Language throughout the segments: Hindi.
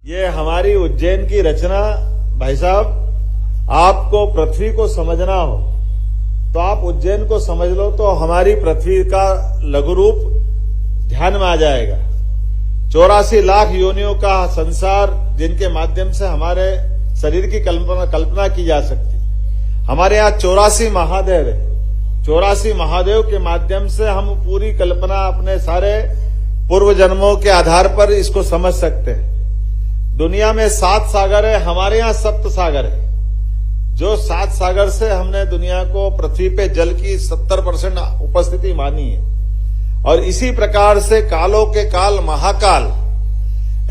ये हमारी उज्जैन की रचना, भाई साहब, आपको पृथ्वी को समझना हो तो आप उज्जैन को समझ लो तो हमारी पृथ्वी का लघु रूप ध्यान में आ जाएगा। 84 लाख योनियों का संसार जिनके माध्यम से हमारे शरीर की कल्पना की जा सकती। हमारे यहाँ 84 महादेव है। 84 महादेव के माध्यम से हम पूरी कल्पना अपने सारे पूर्व जन्मों के आधार पर इसको समझ सकते हैं। दुनिया में 7 सागर है, हमारे यहाँ 7 सागर है। जो 7 सागर से हमने दुनिया को पृथ्वी पे जल की 70% उपस्थिति मानी है। और इसी प्रकार से कालों के काल महाकाल,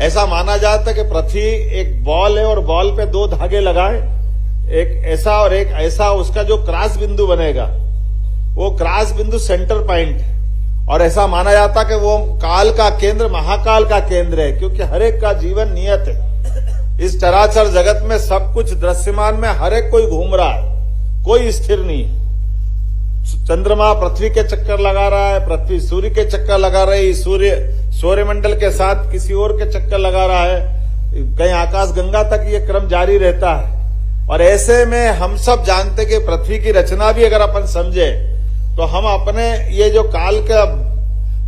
ऐसा माना जाता है कि पृथ्वी एक बॉल है और बॉल पे 2 धागे लगाए, एक ऐसा और एक ऐसा, उसका जो क्रॉस बिंदु बनेगा वो क्रॉस बिंदु सेंटर पॉइंट है। और ऐसा माना जाता कि वो काल का केंद्र महाकाल का केंद्र है, क्योंकि हर एक का जीवन नियत है। इस चराचर जगत में सब कुछ दृश्यमान में हर एक कोई घूम रहा है, कोई स्थिर नहीं है। चंद्रमा पृथ्वी के चक्कर लगा रहा है, पृथ्वी सूर्य के चक्कर लगा रही है, सूर्य सौरमंडल के साथ किसी और के चक्कर लगा रहा है, कहीं आकाश गंगा तक ये क्रम जारी रहता है। और ऐसे में हम सब जानते कि पृथ्वी की रचना भी अगर अपन समझे तो हम अपने ये जो काल का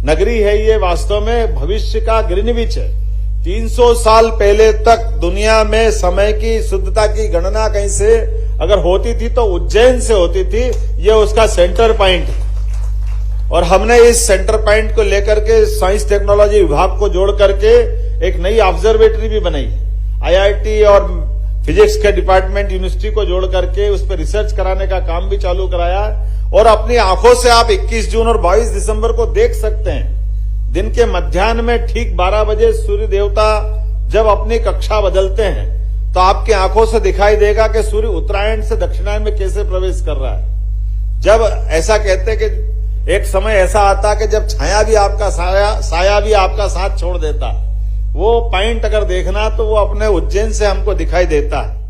नगरी है, ये वास्तव में भविष्य का ग्रीनविच है। 300 साल पहले तक दुनिया में समय की शुद्धता की गणना कहीं से अगर होती थी तो उज्जैन से होती थी। ये उसका सेंटर पॉइंट है। और हमने इस सेंटर पॉइंट को लेकर के साइंस टेक्नोलॉजी विभाग को जोड़ करके एक नई ऑब्जर्वेटरी भी बनाई। IIT और फिजिक्स के डिपार्टमेंट यूनिवर्सिटी को जोड़ करके उस पर रिसर्च कराने का काम भी चालू कराया। और अपनी आंखों से आप 21 जून और 22 दिसंबर को देख सकते हैं। दिन के मध्याह्न में ठीक 12 बजे सूर्य देवता जब अपनी कक्षा बदलते हैं तो आपकी आंखों से दिखाई देगा कि सूर्य उत्तरायण से दक्षिणायन में कैसे प्रवेश कर रहा है। जब ऐसा कहते हैं कि एक समय ऐसा आता कि जब छाया भी आपका साया भी आपका साथ छोड़ देता। वो पॉइंट अगर देखना तो वो अपने उज्जैन से हमको दिखाई देता है।